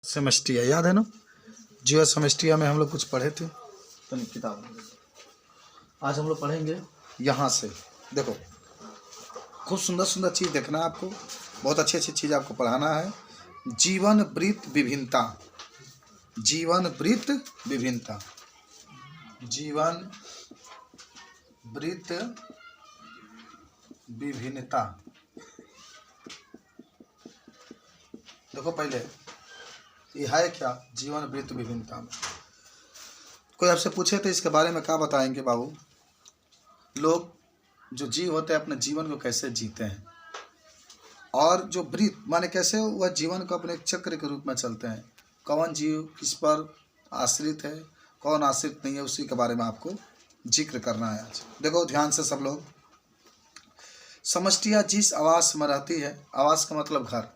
सेमेस्टिया याद है ना। जीवा सेमेस्टिया में हम लोग कुछ पढ़े थे तो किताब। आज हम लोग पढ़ेंगे यहाँ से। देखो खूब सुंदर सुंदर चीज़ देखना है आपको, बहुत अच्छी अच्छी चीज़ आपको पढ़ाना है। जीवन वृत्त विभिन्नता, जीवन वृत्त विभिन्नता, जीवन वृत्त विभिन्नता। देखो पहले ये है क्या, जीवन वृत्त विभिन्नता। कोई आपसे पूछे तो इसके बारे में क्या बताएंगे बाबू। लोग जो जीव होते हैं अपने जीवन को कैसे जीते हैं, और जो वृत्त माने कैसे वह जीवन को अपने चक्र के रूप में चलते हैं। कौन जीव किस पर आश्रित है, कौन आश्रित नहीं है, उसी के बारे में आपको जिक्र करना है आज। देखो ध्यान से सब लोग। समष्टिया जिस आवास में रहती है, आवास का मतलब घर,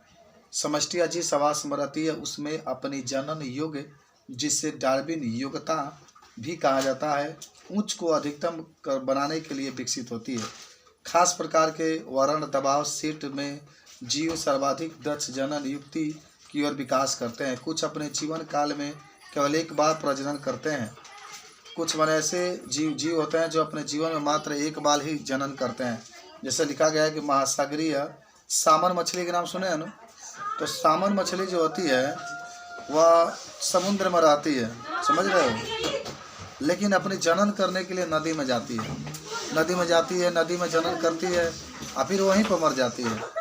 समष्टिया जिस आवास में रहती है उसमें अपनी जनन योग्य, जिससे डार्विन योग्यता भी कहा जाता है, उच्च को अधिकतम बनाने के लिए विकसित होती है। खास प्रकार के वर्ण दबाव सेट में जीव सर्वाधिक दक्ष जनन युक्ति की ओर विकास करते हैं। कुछ अपने जीवन काल में केवल एक बार प्रजनन करते हैं। कुछ मन ऐसे जीव होते हैं जो अपने जीवन में मात्र एक बार ही जनन करते हैं। जैसे लिखा गया है कि महासागरीय सामन मछली के नाम सुने हैं ना। तो सामन मछली जो होती है वह समुद्र में रहती है, समझ रहे हो, लेकिन अपनी जनन करने के लिए नदी में जाती है। नदी में जाती है, नदी में जनन करती है और फिर वहीं पर मर जाती है।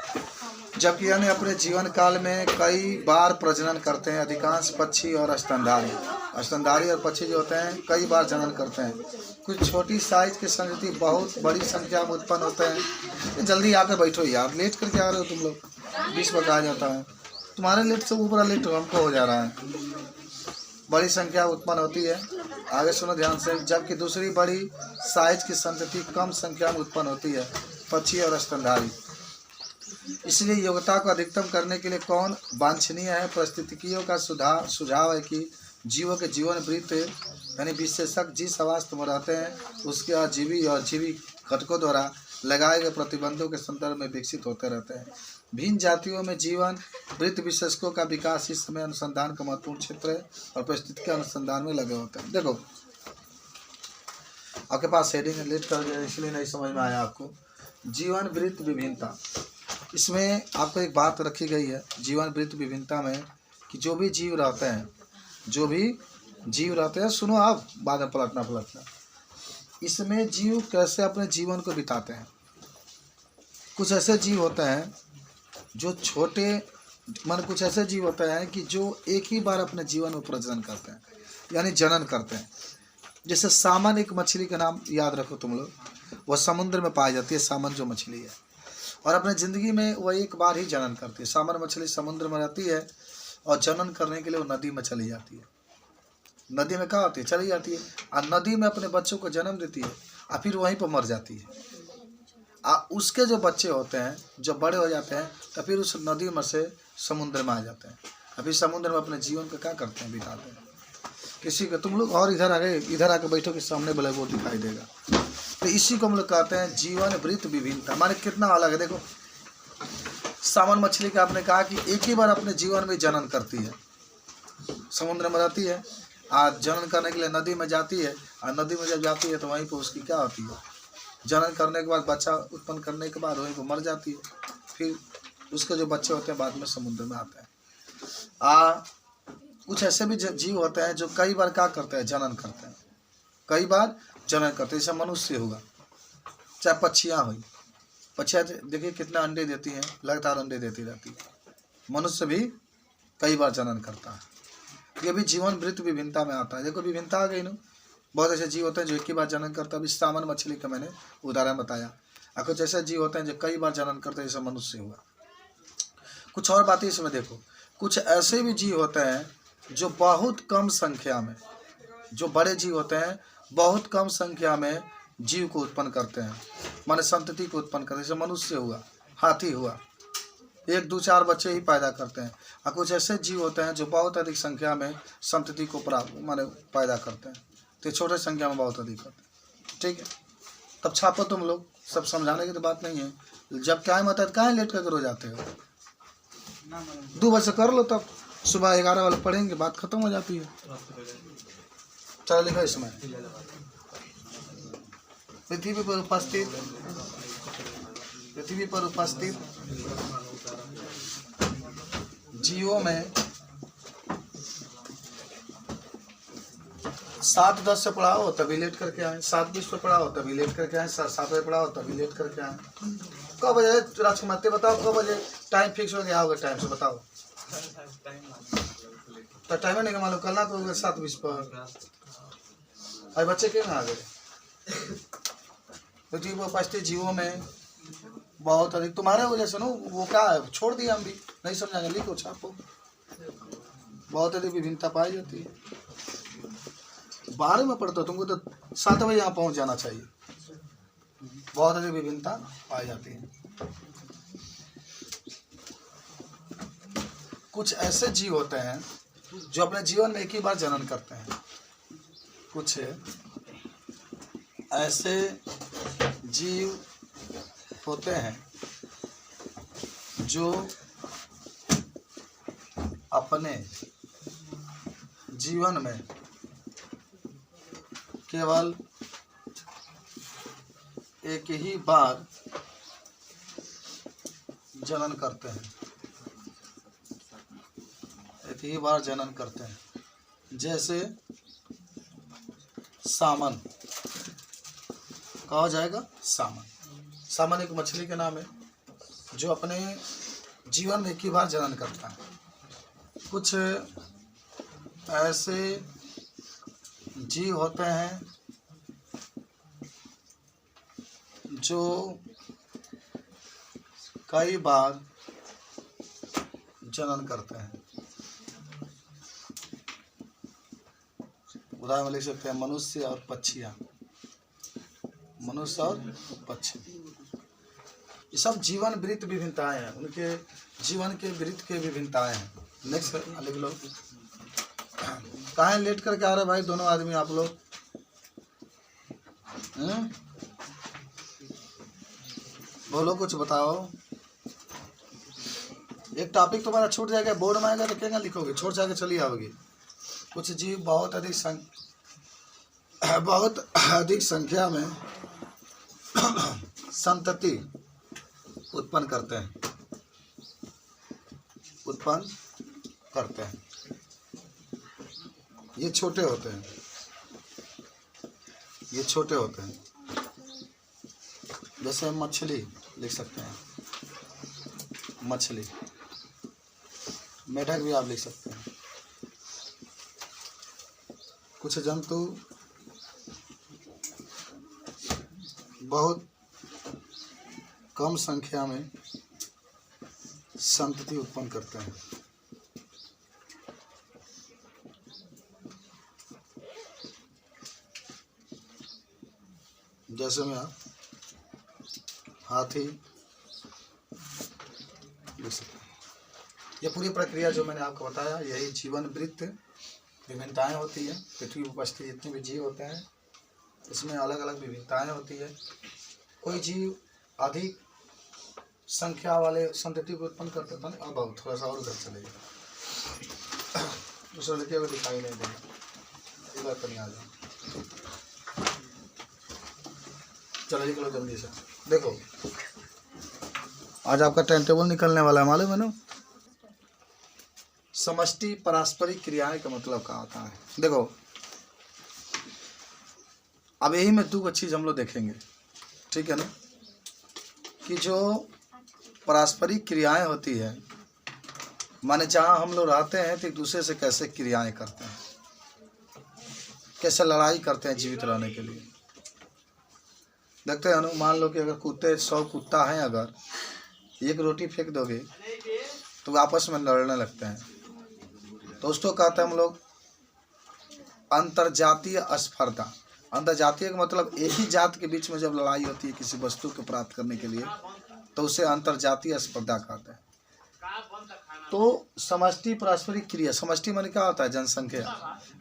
जबकि अन्य अपने जीवन काल में कई बार प्रजनन करते हैं। अधिकांश पक्षी और स्तनधारी और पक्षी जो होते हैं कई बार जनन करते हैं। कुछ छोटी साइज के संतति बहुत बड़ी संख्या में उत्पन्न होते हैं। जल्दी आकर बैठो यार, लेट करके आ रहे हो तुम लोग, 20 बजे आ जाता है। तुम्हारे लेट से ऊपर लेट हमको हो जा रहा है। बड़ी संख्या उत्पन्न होती है, आगे सुनो ध्यान से। जबकि दूसरी बड़ी साइज की संतति कम संख्या में उत्पन्न होती है, पक्षी और स्तनधारी। इसलिए योग्यता को अधिकतम करने के लिए कौन वांछनीय है। परिस्थितियों का सुझाव है कि जीवों के जीवन वृत्त यानी विशेषक जिस अवस्था में रहते हैं उसके अजीवी और जीवी घटकों द्वारा लगाए गए प्रतिबंधों के संदर्भ में विकसित होते रहते हैं। भिन्न जातियों में जीवन वृत्त विशेषकों का विकास इस समय अनुसंधान का महत्वपूर्ण क्षेत्र है और परिस्थिति के अनुसंधान में लगे होते हैं। देखो आपके पास हेडिंग लेट कर गया इसलिए नहीं समझ में आया आपको। जीवन वृत्त विभिन्नता, इसमें आपको एक बात रखी गई है जीवन वृत्त विभिन्नता में कि जो भी जीव रहते हैं, सुनो आप बाद में पलटना। इसमें जीव कैसे अपने जीवन को बिताते हैं। कुछ ऐसे जीव होते हैं जो कुछ ऐसे जीव होते हैं कि जो एक ही बार अपने जीवन में प्रजनन करते हैं यानी जनन करते हैं। जैसे सामन, एक मछली का नाम याद रखो तुम लोग, वह समुद्र में पाई जाती है। सामन जो मछली है और अपने ज़िंदगी में वह एक बार ही जनन करती है। सामन मछली समुद्र में रहती है और जनन करने के लिए वो नदी में चली जाती है। नदी में क्या होती है, चली जाती है और नदी में अपने बच्चों को जन्म देती है और फिर वहीं पर मर जाती है। उसके जो बच्चे होते हैं जो बड़े हो जाते हैं तो फिर उस नदी में से समुद्र में आ जाते हैं और फिर समुद्र में अपने जीवन को क्या करते हैं, बिताते हैं। किसी का तुम लोग और इधर आके बैठो कि सामने ब्लैक बोर्ड दिखाई देगा। तो इसी को हम लोग कहते हैं जीवन वृत्त विभिन्नता। माने कितना अलग है। देखो सामन मछली का आपने कहा कि एक ही बार अपने जीवन में जनन करती है, समुद्र में रहती है और जनन करने के लिए नदी में जाती है और नदी में जब जाती है तो वहीं पर उसकी क्या होती है, जनन करने के बाद बच्चा उत्पन्न करने के बाद वहीं पर मर जाती है। फिर उसके जो बच्चे होते हैं बाद में समुद्र में आते हैं। कुछ ऐसे भी जीव होते हैं जो कई बार क्या करते हैं, जनन करते हैं, कई बार जनन करते हैं। जैसे मनुष्य होगा, चाहे पक्षियाँ हुई, पक्षियाँ देखिए कितना अंडे देती हैं, लगातार अंडे देती रहती है। मनुष्य भी कई बार जनन करता है। ये भी जीवन वृत्त विभिन्नता में आता है। देखो विभिन्नता आ गई ना। बहुत ऐसे जीव होते हैं जो एक ही बार जनन करता है। अभी सामन मछली का मैंने उदाहरण बताया। और कुछ ऐसे जीव होते हैं जो कई बार जनन करते हैं, जैसे मनुष्य हुआ। कुछ और बातें इसमें देखो। कुछ ऐसे भी जीव होते हैं जो बहुत कम संख्या में, जो बड़े जीव होते हैं बहुत कम संख्या में जीव को उत्पन्न करते हैं, माने संतति को उत्पन्न करते हैं। जैसे मनुष्य हुआ, हाथी हुआ, 1, 2, 4 बच्चे ही पैदा करते हैं। और कुछ ऐसे जीव होते हैं जो बहुत अधिक संख्या में संतति को पैदा करते हैं। तो छोटे संख्या में बहुत अधिक होते हैं। ठीक है, तब छापो तुम लोग, सब समझाने की तो बात नहीं है। जब क्या मत है कहाँ लेट कर हो जाते हो, 2 बजे कर लो तब। सुबह 11 वाले पढ़ेंगे, बात खत्म हो जाती है। चलो लिखो इसमें, पृथ्वी पर उपस्थित जीवों में 7:10 से पढ़ा हो तभी लेट करके आए, 7:20 पे पढ़ा हो तभी लेट करके आए, 7 बजे पढ़ा हो तभी लेट करके आए। कब बजे राजकुमार बताओ, कब बजे टाइम फिक्स हो गया होगा? टाइम से बताओ तो टाइम नहीं मालूम, करना तो होगा 7:20 पर। अरे बच्चे क्यों ना आ गए? तो जीव उपस्थित जीवों में बहुत अधिक, तुम्हारे वजह से ना वो क्या है, छोड़ दिया हम भी नहीं समझाएंगे, लिखो छापो। बहुत अधिक विभिन्नता पाई जाती है। 12 में पढ़ते हो, तुमको तो 7 बजे यहाँ पहुँच जाना चाहिए। बहुत अधिक विभिन्नता पाई जाती है। कुछ ऐसे जीव होते हैं जो अपने जीवन में एक ही बार जनन करते हैं। कुछ ऐसे जीव होते हैं जो अपने जीवन में केवल एक ही बार जनन करते हैं, एक ही बार जनन करते हैं। जैसे सामन कहा जाएगा, सामन एक मछली के नाम है जो अपने जीवन में एक ही बार जनन करता है। कुछ ऐसे जीव होते हैं जो कई बार जनन करते हैं। उदाहरण लिख सकते हैं मनुष्य और पक्षियाँ, मनुष्य और पक्षी। ये सब जीवन वृत्त विभिन्नताएं हैं, उनके जीवन के वृत्त के विभिन्नताएं हैं। नेक्स्ट लिख लो। कहाँ लेट करके आ रहे भाई दोनों आदमी आप लोग? बोलो कुछ बताओ। एक टॉपिक तुम्हारा छूट जाएगा, बोर्ड में आएगा तो क्या लिखोगे? छोड़ जाके चली आओगे। कुछ जीव बहुत अधिक संख्या में संतति उत्पन्न करते हैं। ये छोटे होते हैं, जैसे मछली लिख सकते हैं, मछली। मेढक भी आप लिख सकते हैं। कुछ जंतु बहुत कम संख्या में संतति उत्पन्न करते हैं। जैसे में आप हाथी लिख सकते हैं। ये पूरी प्रक्रिया जो मैंने आपको बताया, यही जीवन वृत्त विभिन्नताएं होती है। पृथ्वी पर उपस्थित जितने भी जीव होते हैं इसमें अलग अलग विभिन्नताएं होती है। कोई जीव अधिक संख्या वाले संतति को उत्पन्न करता था। अब आओ थोड़ा सा और उधर चले जाए, दूसरा लड़के को दिखाई नहीं देगा, एक बार कहीं आ जाओ। चलो निकलो जल्दी से। देखो आज आपका टाइम टेबल निकलने वाला है, मालूम है ना? समष्टि पारस्परिक क्रियाएं का मतलब क्या होता है? देखो अब यही में 2 चीज हम लोग देखेंगे, ठीक है ना? कि जो पारस्परिक क्रियाएं होती है, माने जहाँ हम लोग रहते हैं तो एक दूसरे से कैसे क्रियाएं करते हैं, कैसे लड़ाई करते हैं जीवित रहने के लिए। देखते हैं ना, मान लो कि अगर 100 कुत्ता हैं, अगर एक रोटी फेंक दोगे तो आपस में लड़ने लगते हैं। तो उसको कहते हैं हम लोग अंतरजातीय स्पर्धा। अंतरजातीय का मतलब एक ही जात के बीच में जब लड़ाई होती है किसी वस्तु को प्राप्त करने के लिए, तो उसे अंतरजातीय स्पर्धा कहते हैं। तो समष्टि पारस्परिक क्रिया, समष्टि माने क्या होता है? जनसंख्या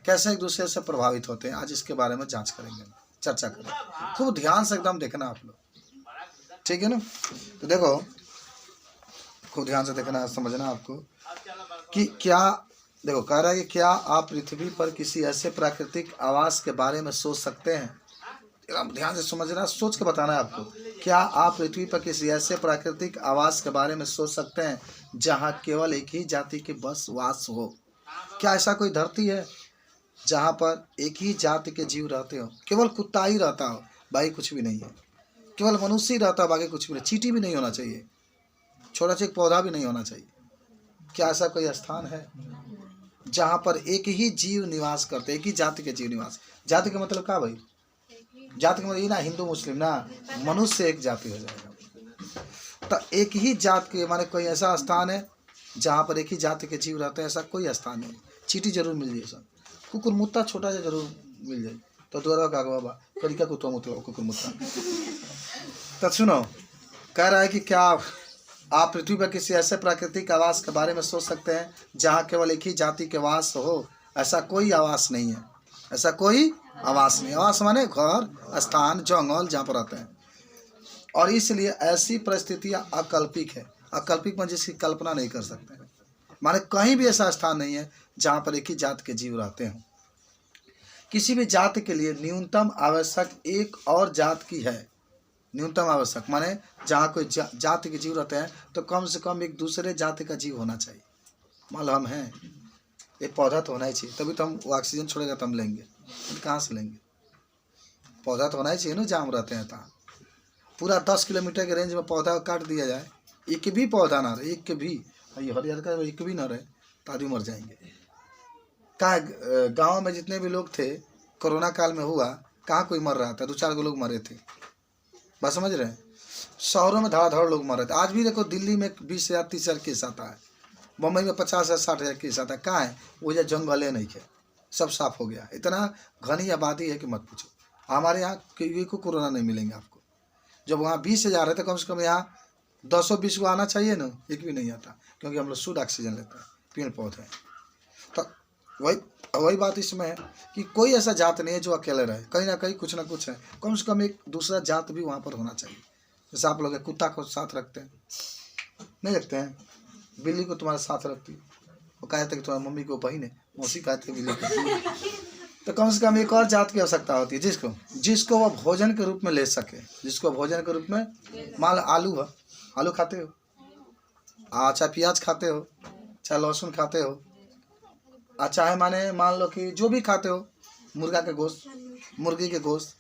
कैसे एक दूसरे से प्रभावित होते हैं, आज इसके बारे में जांच करेंगे, चर्चा करेंगे। खूब ध्यान से एकदम देखना आप लोग, ठीक है ना? तो देखो खूब ध्यान से देखना, समझना आपको कि क्या देखो कह रहा है कि क्या आप पृथ्वी पर किसी ऐसे प्राकृतिक आवास के बारे में सोच सकते हैं। एकदम ध्यान से समझना, सोच के बताना है आपको। क्या आप पृथ्वी पर किसी ऐसे प्राकृतिक आवास के बारे में सोच सकते हैं जहाँ केवल एक ही जाति के बस वास हो। क्या ऐसा कोई धरती है जहाँ पर एक ही जाति के जीव रहते हो, केवल कुत्ता ही रहता हो, बाकी कुछ भी नहीं है, केवल मनुष्य ही रहता है, बाकी कुछ भी नहीं, चींटी भी नहीं होना चाहिए, छोटा सा एक पौधा भी नहीं होना चाहिए। क्या ऐसा कोई स्थान है जहाँ पर एक ही जीव निवास करते, एक ही जाति के जीव निवास। जाति का मतलब क्या भाई, जाति का मतलब ये ना हिंदू मुस्लिम ना, मनुष्य एक जाति हो जाएगा। तो एक ही जात के माने कोई ऐसा स्थान है जहाँ पर एक ही जाति के जीव रहते हैं, ऐसा कोई स्थान नहीं। चींटी जरूर मिल जाए, सब कुकुर मुत्ता छोटा सा जरूर मिल जाए। तो द्वारा का बाबा करिका कुत्ता मुत्ता कुकुर मुत्ता। तो सुनो, कह रहा है कि क्या आप पृथ्वी पर किसी ऐसे प्राकृतिक आवास के बारे में सोच सकते हैं जहाँ केवल एक ही जाति के वास हो। ऐसा कोई आवास नहीं है, ऐसा कोई आवास नहीं। आवास माने घर, स्थान, जंगल जहाँ पर रहते हैं। और इसलिए ऐसी परिस्थितियाँ अकल्पिक है। अकल्पिक में जिसकी कल्पना नहीं कर सकते, माने कहीं भी ऐसा स्थान नहीं है जहाँ पर एक ही जाति के जीव रहते हों। किसी भी जाति के लिए न्यूनतम आवश्यक एक और जात की है। न्यूनतम आवश्यक माने जहाँ कोई जाति के जीव रहते हैं तो कम से कम एक दूसरे जाति का जीव होना चाहिए। मान लो हम हैं, एक पौधा तो होना ही चाहिए, तभी तो हम ऑक्सीजन छोड़ेगा तो हम लेंगे, कहाँ से लेंगे। पौधा तो होना ही चाहिए ना जहाँ हम रहते हैं। तहाँ पूरा 10 किलोमीटर के रेंज में पौधा काट दिया जाए, एक भी पौधा ना रहे, एक भी ये हरियर का एक भी ना रहे तो आदमी मर जाएंगे। कहाँ गाँव में जितने भी लोग थे कोरोना काल में हुआ, कहाँ कोई मर रहा था, 2-4 लोग मरे थे, बात समझ रहे हैं। शहरों में धड़ाधड़ लोग मर रहे थे। आज भी देखो दिल्ली में 20,000 30,000 केस आता है, मुंबई में 50,000 60,000 केस आता है। कहाँ है वो, जो जंगल नहीं है, सब साफ हो गया। इतना घनी आबादी है कि मत पूछो। हमारे यहाँ किसी को कोरोना नहीं मिलेंगे आपको। जब वहाँ 20,000 है तो कम से कम यहाँ 10-20 को आना चाहिए ना, एक भी नहीं आता, क्योंकि हम लोग शुद्ध ऑक्सीजन लेते हैं, पेड़ पौधे। तो वही बात इसमें है कि कोई ऐसा जात नहीं है जो अकेले रहे, कहीं ना कहीं कुछ ना कुछ है। कम से कम एक दूसरा जात भी वहाँ पर होना चाहिए। जैसे आप लोग कुत्ता को साथ रखते हैं, नहीं रखते हैं, बिल्ली को तुम्हारे साथ रखती है, वो कहते कि तुम्हारी मम्मी को बहन है, मौसी कहते हैं बिल्ली को। तो कम से कम एक और जात की आवश्यकता होती है जिसको वह भोजन के रूप में ले सके, जिसको भोजन के रूप में, मान लो आलू है, आलू खाते हो, चाहे प्याज खाते हो, चाहे लहसुन खाते हो, चाहे माने मान लो कि जो भी खाते हो, मुर्गा के गोश्त, मुर्गी के गोश्त,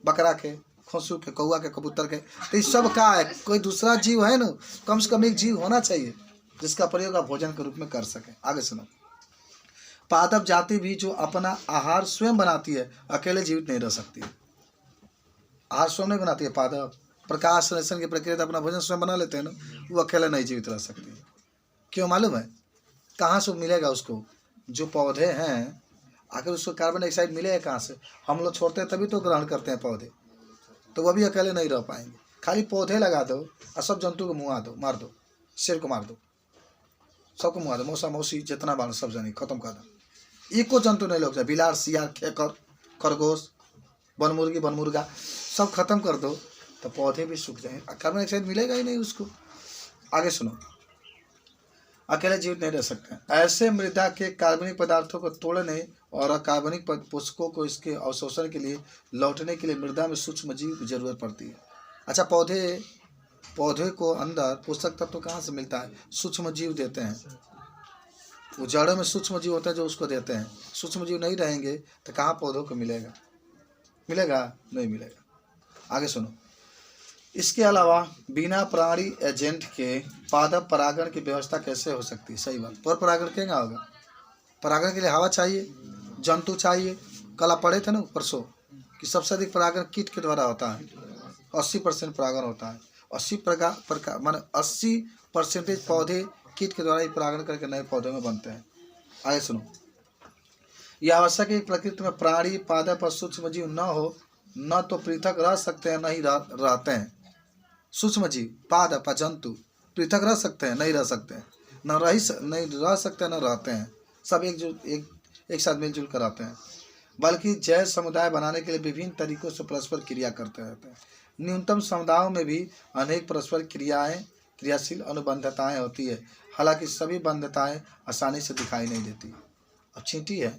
बकरा के, खसू के, कौआ के, कबूतर के, तो ये सब का है। कोई दूसरा जीव है ना, कम से कम एक जीव होना चाहिए जिसका प्रयोग आप भोजन के रूप में कर सकें। आगे सुनो, पादप जाति भी जो अपना आहार स्वयं बनाती है, अकेले जीवित नहीं रह सकती। आहार स्वयं नहीं बनाती है पादप, प्रकाश संश्लेषण की प्रक्रिया से अपना भोजन स्वयं बना लेते हैं ना, वो अकेले नहीं जीवित रह सकती। क्यों मालूम है, कहाँ से मिलेगा उसको, जो पौधे हैं आखिर उसको कार्बन डाइऑक्साइड मिलेगा कहाँ से, हम लोग छोड़ते हैं तभी तो ग्रहण करते हैं पौधे, तो वह भी अकेले नहीं रह पाएंगे। खाली पौधे लगा दो और सब जंतु को मुआ दो, मार दो, शेर को मार दो, सबको मुआ दो, मौसा मौसी जितना बार सब जाने खत्म कर दो, एक को जंतु नहीं लोग, बिलार, सियार, खेकर, खरगोश, बनमुर्गी, बनमुर्गा सब खत्म कर दो तो पौधे भी सूख जाएंगे, कार्बन डाइऑक्साइड मिलेगा ही नहीं उसको। आगे सुनो, अकेले जीवित नहीं रह सकते। ऐसे मृदा के कार्बनिक पदार्थों को तोड़ने और अकार्बनिक पोषकों को इसके अवशोषण के लिए लौटने के लिए मृदा में सूक्ष्म जीव की जरूरत पड़ती है। अच्छा, पौधे को अंदर पोषक तत्व कहाँ से मिलता है, सूक्ष्म जीव देते हैं। वो जड़ों में सूक्ष्म जीव होता है जो उसको देते हैं। सूक्ष्म जीव नहीं रहेंगे तो कहाँ पौधों को मिलेगा, नहीं मिलेगा। आगे सुनो, इसके अलावा बिना प्राणी एजेंट के पादप परागण की व्यवस्था कैसे हो सकती है। सही बात, पर परागण क्या होगा, परागण के लिए हवा चाहिए, जंतु चाहिए। कल आप पढ़े थे ना परसों कि सबसे अधिक परागण कीट के द्वारा होता है, 80% परागण होता है। 80% माने 80% पौधे कीट के द्वारा ही परागण करके नए पौधे में बनते हैं। आगे सुनो, यह आवश्यक है कि प्रकृति में प्राणी, पादप और सूक्ष्म जीव न हो, न तो पृथक रह सकते हैं, नहीं रहते हैं। सूक्ष्म जीव, पादप, जंतु पृथक रह सकते हैं, नहीं रह सकते हैं, नहीं रह सकते, न रहते हैं। सब एक साथ मिलजुल कर रहते हैं, बल्कि जैव समुदाय बनाने के लिए विभिन्न तरीकों से परस्पर क्रिया करते रहते हैं। न्यूनतम समुदायों में भी अनेक परस्पर क्रियाएं क्रियाशील अनुबंधताएं होती है, हालांकि सभी बंधताएं आसानी से दिखाई नहीं देती। अब चींटी है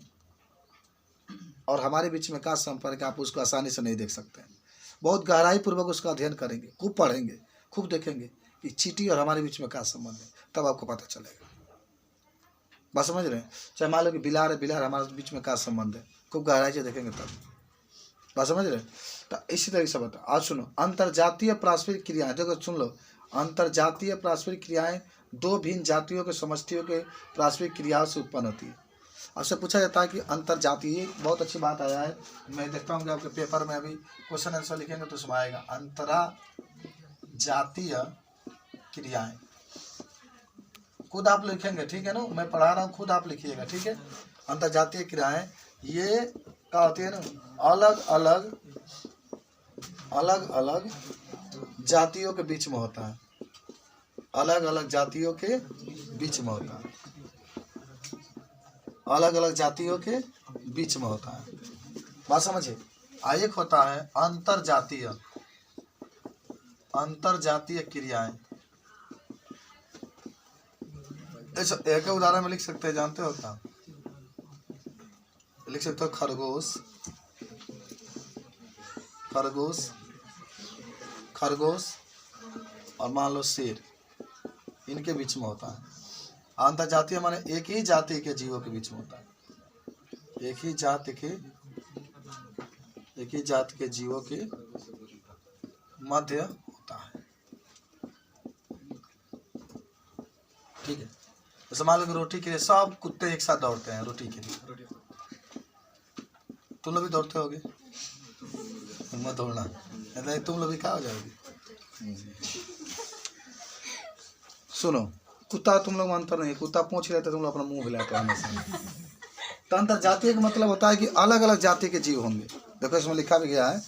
और हमारे बीच में क्या संपर्क है, आप उसको आसानी से नहीं देख सकते हैं। बहुत गहराई पूर्वक उसका अध्ययन करेंगे, खूब पढ़ेंगे, खूब देखेंगे कि चींटी और हमारे बीच में क्या संबंध है, तब आपको पता चलेगा। बात समझ रहे हैं? चाहे मान लो कि बिलार है, बिलार हमारे बीच में क्या संबंध है, खूब गहराई से देखेंगे तब। बात समझ रहे हैं? तो इसी तरीके से बता। आज सुनो, अंतरजातीय पारस्परिक क्रियाएं, देखो सुन लो, अंतरजातीय पारस्परिक क्रियाएं दो भिन्न जातियों के समष्टियों के पारस्परिक क्रियाओं से उत्पन्न होती है। आपसे पूछा जाता है कि अंतरजातीय, बहुत अच्छी बात आया है, मैं देखता हूँ कि आपके पेपर में अभी क्वेश्चन आंसर लिखेंगे तो उसमें आएगा अंतरजातीय क्रियाएं। खुद आप लिखेंगे, ठीक है ना, मैं पढ़ा रहा हूँ, खुद आप लिखिएगा, ठीक है। अंतरजातीय क्रियाएं ये क्या होती है ना, अलग अलग जातियों के बीच में होता है, अलग अलग जातियों के बीच में होता है, अलग अलग जातियों के बीच में होता है। बात समझिए। एक होता है अंतरजातीय क्रियाएं। एक उदाहरण में लिख सकते हैं, जानते हो क्या? लिख सकते हो खरगोश और मान लो शेर, इनके बीच में होता है। अंतरजातीय माने एक ही जाति के जीवों के बीच में होता है, एक ही जाति के जीवों के मध्य होता है, ठीक है। जैसे मान लो कि रोटी के लिए सब कुत्ते एक साथ दौड़ते हैं, रोटी के लिए। तुम लोग भी दौड़ते होगे, मत दौड़ना, मतलब तुम लोग भी क्या हो जाओगे। सुनो, कुत्ता तुम लोग अंतर नहीं, कुत्ता पूछ रहे थे, तुम लोग अपना मुंह हिलाते हमेशा। तो अंतरजातीय का मतलब होता है कि अलग अलग जाति के जीव होंगे। देखो इसमें लिखा भी गया है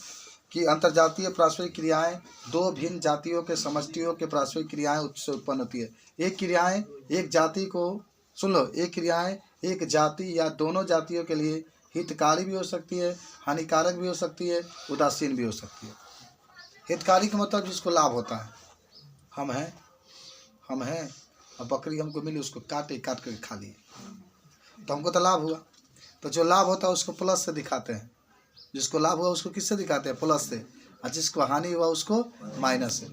कि अंतरजातीय पारस्परिक क्रियाएं दो भिन्न जातियों के समष्टियों के पारस्परिक क्रियाएं से उत्पन्न होती है। एक क्रियाएं एक जाति को, सुन लो, एक क्रियाएं एक जाति या दोनों जातियों के लिए हितकारी भी हो सकती है, हानिकारक भी हो सकती है, उदासीन भी हो सकती है। हितकारी का मतलब जिसको लाभ होता है, हम हैं और बकरी हमको मिली, उसको काट कर खा लिए तो हमको तो लाभ हुआ। तो जो लाभ होता है उसको प्लस से दिखाते हैं, जिसको लाभ हुआ उसको किससे दिखाते हैं? प्लस से, और जिसको हानि हुआ उसको माइनस से।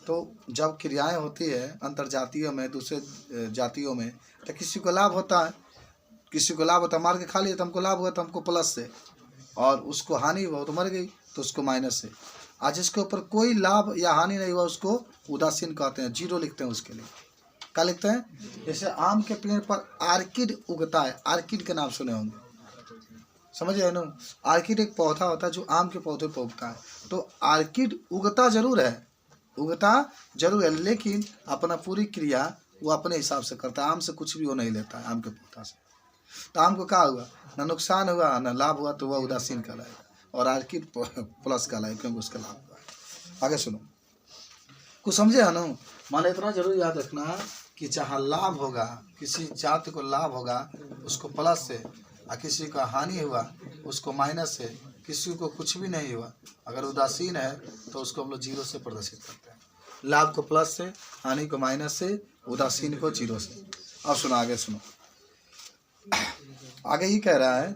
तो जब क्रियाएं होती है अंतरजातीयों में, दूसरे जातियों में, तो किसी को लाभ होता है, मार के खा लिया तो हमको लाभ हुआ तो हमको प्लस से, और उसको हानि हुआ तो मर गई तो उसको माइनस से। आज जिसके ऊपर कोई लाभ या हानि नहीं हुआ उसको उदासीन कहते हैं, जीरो लिखते हैं उसके लिए। क्या लिखते हैं? जैसे आम के पेड़ पर आर्किड उगता है, आर्किड के नाम सुने होंगे, समझे ना? आर्किड एक पौधा होता है जो आम के पौधे पर उगता है। तो आर्किड उगता जरूर है, लेकिन अपना पूरी क्रिया वो अपने हिसाब से करता है। आम से कुछ भी वो नहीं लेता है, आम के पौधा से। तो आम को क्या हुआ? ना नुकसान हुआ ना लाभ हुआ, तो वह उदासीन कहलाएगा, और आर्किड प्लस कहलाएगा क्योंकि उसका लाभ हुआ है। आगे सुनो, कुछ समझे है ना? माने इतना जरूर याद रखना कि जहाँ लाभ होगा, किसी जाति को लाभ होगा उसको प्लस से, और किसी का हानि हुआ उसको माइनस से, किसी को कुछ भी नहीं हुआ अगर उदासीन है तो उसको हम लोग जीरो से प्रदर्शित करते हैं। लाभ को प्लस से, हानि को माइनस से, उदासीन को जीरो से। अब सुनो, आगे सुनो, आगे ही कह रहा है,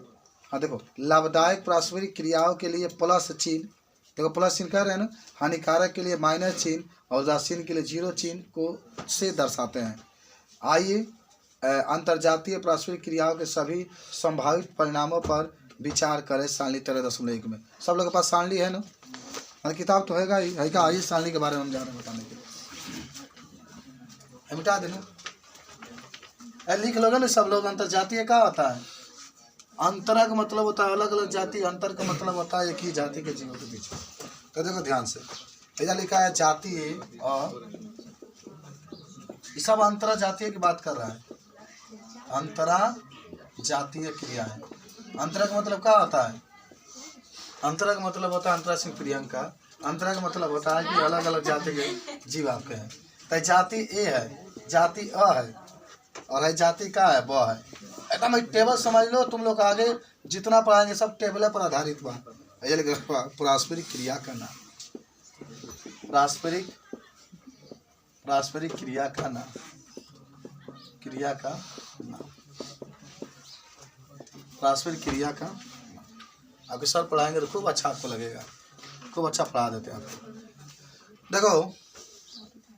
हाँ देखो, लाभदायक पारस्परिक क्रियाओं के लिए प्लस चिन्ह, देखो प्लस चिन्ह कह रहे हैं ना, हानिकारक के लिए माइनस चिन्ह और उदासीन के लिए जीरो चिन्ह को से दर्शाते हैं। आइए अंतरजातीय पारस्परिक क्रियाओं के सभी संभावित परिणामों पर विचार करें सारणी 13.1 में। सब लोगों के पास सारणी है ना? किताब तो हैगा ही है, क्या? इस सारणी के बारे में हम जा रहे हैं बताने के लिए, मिटा देना, लिख लोगे ना सब लोग। अंतरजातीय क्या होता है? अंतर का मतलब होता है अलग अलग जाति, अंतर का मतलब होता है एक ही जाति के जीवों के बीच में। तो देखो ध्यान से, इधर लिखा है जातीय, और ये सब अंतर जातीय की बात कर रहा है, अंतरा जातीय क्रियाएं। अंतर का मतलब क्या होता है? अंतर का मतलब होता है अंतरा सिंह प्रियंका, अंतर का मतलब होता है कि अलग अलग जाति के जीव आपके हैं। तो जाति ए है, जाति अ है, और है जाति का है, ब है। एकदम एक टेबल समझ लो, तुम लोग आगे जितना पढ़ाएंगे सब टेबल पर आधारित बा। पारस्परिक क्रिया का नाम, पारस्परिक पारस्परिक क्रिया का नाम, क्रिया का नाम, पारस्परिक क्रिया का नाम। आपके सर पढ़ाएंगे तो खूब अच्छा आपको लगेगा, खूब अच्छा पढ़ा देते हैं आपको। देखो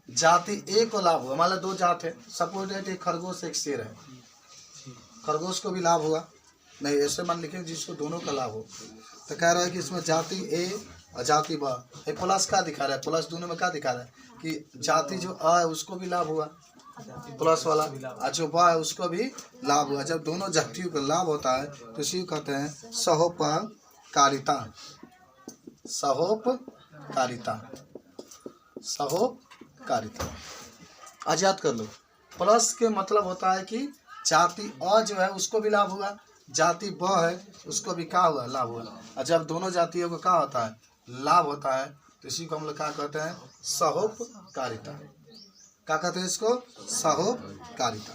जाति ए को लाभ हुआ, मान लो दो जात है, सपोज डेट एक खरगोश एक शेर है, खरगोश को भी लाभ हुआ, नहीं ऐसे मान लिखे जिसको दोनों का लाभ हो, तो कह रहा है कि इसमें जाति ए और जाति ब, एक प्लस का दिखा रहा है, प्लस दोनों में क्या दिखा रहा है कि जाति जो अ है उसको भी लाभ हुआ प्लस वाला, और जो ब है उसको भी लाभ हुआ। जब दोनों जातियों को लाभ होता है तो इसी को कहते हैं सहोपकारिता, सहोपकारिता, सहोपकारिता। आज याद कर लो, प्लस के मतलब होता है कि जाति अ जो है उसको भी लाभ हुआ, जाति ब है उसको भी क्या हुआ, लाभ हुआ। और जब दोनों जातियों को क्या होता है, लाभ होता है, तो इसी को हम लोग क्या कहते हैं, सहोपकारिता। क्या कहते हैं इसको, सहोपकारिता।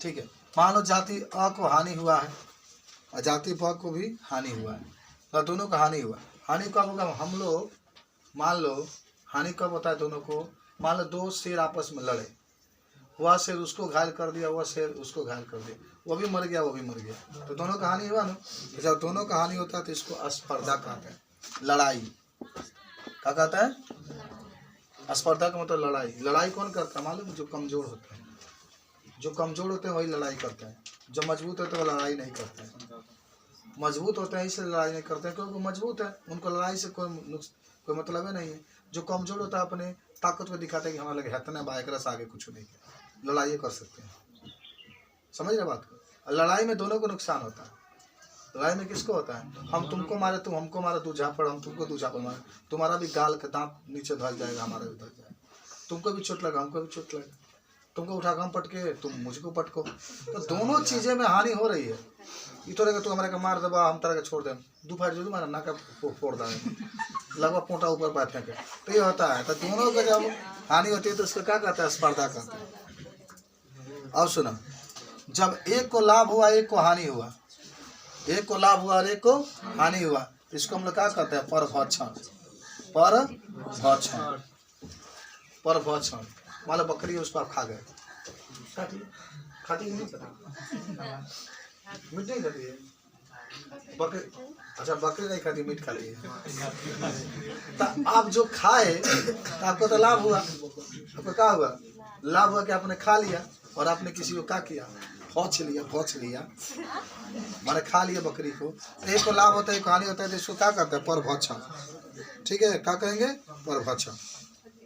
ठीक है, मान लो जाति अ को हानि हुआ है और जाति ब को भी हानि हुआ है, तो दोनों का हानि हुआ। हानि कब होगा, हम लोग मान लो हानि कब होता है दोनों को, मान लो दो शेर आपस में लड़े, वह शेर उसको घायल कर दिया, वह शेर उसको घायल कर दिया, वो भी मर गया वो भी मर गया, तो दोनों का हानि हुआ ना। तो जब दोनों का हानि होता है तो इसको स्पर्धा कहते हैं, लड़ाई। क्या कहता है, स्पर्धा का मतलब लड़ाई। लड़ाई कौन करता है मालूम, जो कमजोर होते हैं, जो कमजोर होते हैं वही लड़ाई करते हैं, जो मजबूत होते हैं वो लड़ाई नहीं करते हैं। मजबूत होते हैं इसलिए लड़ाई नहीं करते हैं क्योंकि मजबूत है, उनको लड़ाई से कोई मतलब है नहीं है। जो कमजोर होता है अपने ताकत को दिखाता है कि हमारे लगे हथने बाइक से आगे कुछ नहीं किया, लड़ाई कर सकते हैं। समझ रहे बात को, लड़ाई में दोनों को नुकसान होता है। लड़ाई में किसको होता है, हम तुमको मारे तुम हमको मारे, तू झापड़ हम तुमको तू झापड़ मारे, तुम्हारा भी गाल का दांत नीचे धस जाएगा, हमारा भी धस जाएगा, तुमको भी चोट लगा हमको भी चोट लगा, तुमको उठा हम पटके तुम मुझको पटको, तो दोनों चीजें में हानि हो रही है। ये तो रहेगा तू हमारे का मार देगा हम तरह के छोड़ दें, दोपहर जो मारा नाका फोड़ देंगे, लगभग पोटा ऊपर बात फेंके, तो ये होता है। तो दोनों का जब हानि होती है तो उसको क्या कहते हैं, स्पर्धा कहते हैं। अब सुना, जब एक को लाभ हुआ एक को हानि हुआ, एक को लाभ हुआ और एक को हानि हुआ, इसको हम लोग क्या कहते हैं, परभक्षण, परभक्षण, परभक्षण। मान लो बकरी है उसको आप खा गए, खाती नहीं, मीट नहीं खाती है बकरी, अच्छा बकरी नहीं खाती मीट खाती है, तो आप जो खाए तो आपको तो लाभ हुआ, आपको क्या हुआ, लाभ हुआ कि आपने खा लिया और आपने किसी को क्या किया, भौंच लिया माने खा लिया बकरी को। एक को लाभ होता है एक हानि होता है, तो इसको क्या कहते हैं, परभक्षण। ठीक है, क्या कहेंगे, परभक्षण।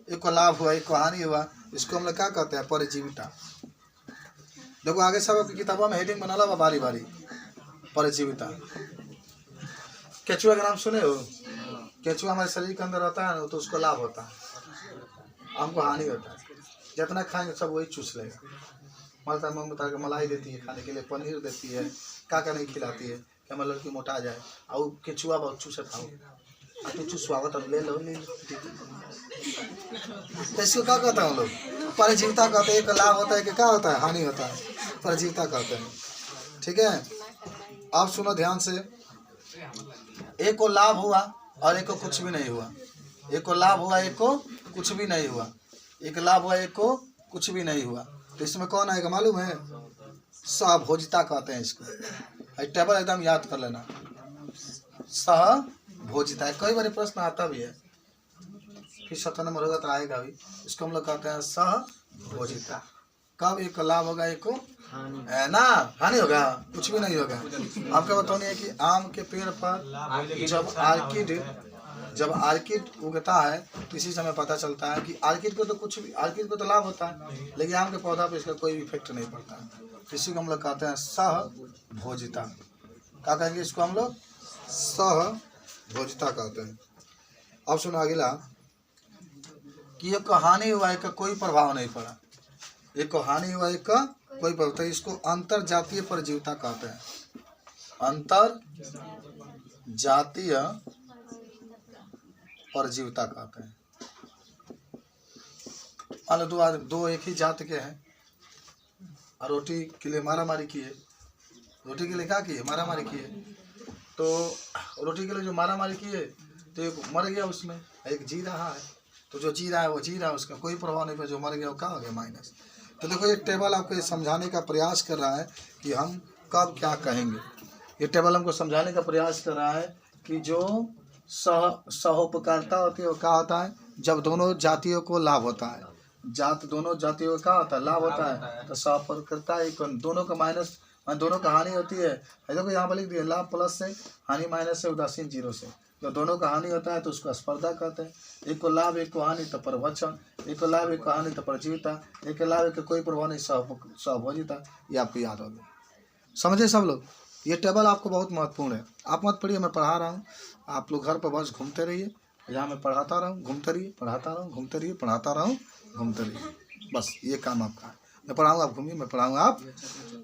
एक को लाभ हुआ एक को हानि हुआ, इसको हम लोग क्या कहते हैं, परजीविता। देखो आगे सब किताबों में हेडिंग बना ला बारी बारी, परजीविता। केचुआ का नाम सुने हो, केचुआ हमारे शरीर के अंदर रहता है ना, तो उसको लाभ होता है, हमको हानि होता है। जितना खाएंगे सब वही चूस लेगा। माता ममता के मलाई देती है खाने के लिए, पनीर देती है, काका नहीं खिलाती है कि हमारे लड़की मोटा जाए, और केचुआ बहुत चूसे खाओ, तो चूसवावत ले लो तो इसको क्या कहते हैं हम लोग, परजीविता कहते हैं। एक लाभ होता है कि क्या होता है, हानि होता है, परजीविता कहते हैं। ठीक है, आप सुनो ध्यान से, एक को लाभ हुआ और एक को कुछ भी नहीं हुआ, एक को लाभ हुआ एक को कुछ भी नहीं हुआ, एक लाभ हुआ एक को कुछ भी नहीं हुआ, तो इसमें कौन आएगा मालूम है, सहभोजिता कहते हैं इसको। टेबल एकदम याद कर लेना, सहभोजिता। कई बार प्रश्न आता भी है, फिर 7 नंबर होगा तो आएगा भी। इसको हम लोग कहते हैं सहभोजिता। कब एक को लाभ होगा एक को है ना, हानि होगा, कुछ भी नहीं होगा। आपका बताना है कि आम के पेड़ पर जब आर्किड उगता है तो इसी समय पता चलता है कि आर्किड को तो कुछ भी, आर्किड को तो लाभ होता है, लेकिन आम के पौधा पर इसका कोई इफेक्ट नहीं पड़ता है। इसी को हम लोग कहते हैं सहभोजिता। क्या कहेंगे इसको हम लोग, सहभोजिता कहते हैं। अब सुनो अगला, कि एक को हानि हुआ एक का कोई प्रभाव नहीं पड़ा, एक को हानि हुआ एक का कोई प्रभाव, तो इसको अंतर जातीय परजीविता कहते हैं, अंतर जातीय परजीविता कहते हैं। मान लो दो एक ही जात के हैं और रोटी के लिए मारामारी किए, रोटी के लिए क्या किए, मारामारी किए, तो रोटी के लिए जो मारामारी किए तो एक मर गया उसमें, एक जी रहा है, तो जो जी रहा है वो जी रहा है, उसका कोई प्रभाव नहीं पे, जो मर गया वो क्या हो गया माइनस। तो देखो ये टेबल आपको ये समझाने का प्रयास कर रहा है कि हम कब क्या कहेंगे। ये टेबल हमको समझाने का प्रयास कर रहा है कि जो सहोपकारिता होती है वो क्या होता है, जब दोनों जातियों को लाभ होता है, दोनों जातियों का क्या होता है, लाभ होता है। तो सहोपकारिता एक दोनों का माइनस, दोनों का हानि होती है। देखो यहाँ पर लिख दिया, लाभ प्लस से, हानि माइनस से, उदासीन जीरो से। जब दोनों का हानि होता है तो उसको स्पर्धा कहते हैं। एक को लाभ एक को हानि तो परभक्षण, एक को लाभ एक को हानि तो परजीविता, एक को लाभ एक को कोई प्रभाव नहीं सहभोजिता। ये आपको याद होगा, समझे सब लोग। ये टेबल आपको बहुत महत्वपूर्ण है। आप मत पढ़िए, मैं पढ़ा रहा हूँ, आप लोग घर पर बस घूमते रहिए, यहाँ मैं पढ़ाता रहूँ, घूमते रहिए, पढ़ाता रहूँ, घूमते रहिए, पढ़ाता रहूँ, घूमते रहिए, बस ये काम आपका है। मैं पढ़ाऊँगा, आप घूमिए, मैं पढ़ाऊँगा, आप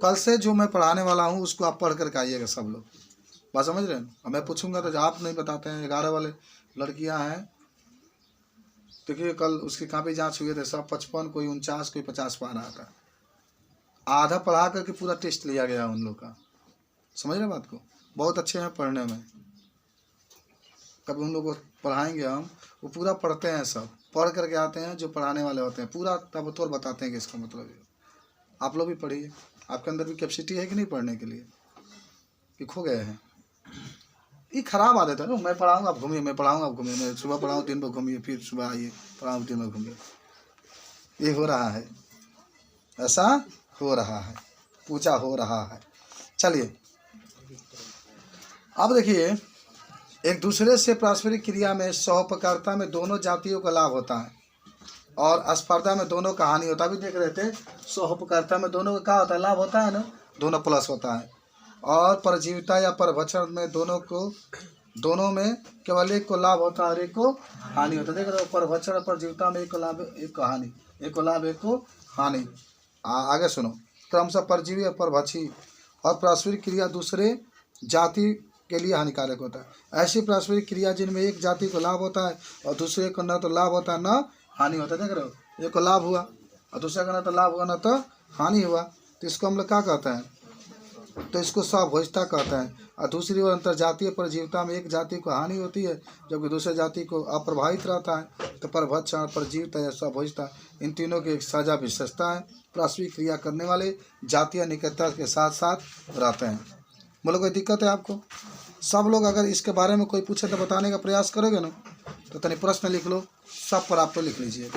कल से जो मैं पढ़ाने वाला हूँ उसको आप पढ़ करके आइएगा सब लोग, बात समझ रहे हैं। और मैं पूछूंगा तो आप नहीं बताते हैं, 11 वाले लड़कियां हैं, देखिए कल उसकी कापी जांच हुए थे, सब 55, कोई 49, कोई 50 पा रहा था। आधा पढ़ा करके पूरा टेस्ट लिया गया उन लोग का, समझ रहे बात को। बहुत अच्छे हैं पढ़ने में, कभी उन लोग को पढ़ाएंगे हम, वो पूरा पढ़ते हैं, सब पढ़ करके आते हैं, जो पढ़ाने वाले होते हैं पूरा तब तो बताते हैं कि इसका मतलब है। आप लोग भी पढ़िए, आपके अंदर भी कैपेसिटी है कि नहीं पढ़ने के लिए, कि खो गए हैं। ये खराब आदत है ना, मैं पढ़ाऊँगा आप घूमिए, मैं पढ़ाऊँगा आप घूमिए, मैं सुबह पढ़ाऊँ दिन भर घूमिए, फिर सुबह आइए पढ़ाऊँ दिन भर घूमिए। ये हो रहा है, ऐसा हो रहा है, पूजा हो रहा है। चलिए अब देखिए, एक दूसरे से पारस्परिक क्रिया में सहोपकारिता में दोनों जातियों का लाभ होता है और स्पर्धा में दोनों का हानि होता है। अभी देख रहे थे, सहोपकारिता में दोनों का क्या होता है, लाभ होता है ना, दोनों प्लस होता है। और परजीविता या परभक्षण में दोनों में केवल एक को लाभ होता है और एक को हानि होता है। देख रहे हो, परभक्षण और परजीविता में एक को लाभ एक को हानि, एक को लाभ एक को हानि। आगे सुनो, क्रमशः परजीवी और परभक्षी और पारस्परिक क्रिया दूसरे जाति के लिए हानिकारक होता है। ऐसी पारस्परिक क्रिया जिनमें एक जाति को लाभ होता है और दूसरे को न तो लाभ होता है न हानि होता है। देख रहे हो, एक को लाभ हुआ और दूसरे का न तो लाभ हुआ न तो हानि हुआ, तो इसको हम लोग क्या कहते हैं, तो इसको सहभोजिता कहते हैं। और दूसरी ओर अंतर जातीय परजीविता में एक जाति को हानि होती है जबकि दूसरे जाति को अप्रभावित रहता है। तो परभक्षण, परजीविता या सहभोजिता, इन तीनों की एक साझा विशेषता है। पारस्परिक क्रिया करने वाले जातीय निकटता के साथ साथ रहते हैं। बोलो कोई दिक्कत है आपको? सब लोग अगर इसके बारे में कोई पूछे तो बताने का प्रयास करोगे ना, तो तनी प्रश्न लिख लो, सब पर आप तो लिख लीजिए।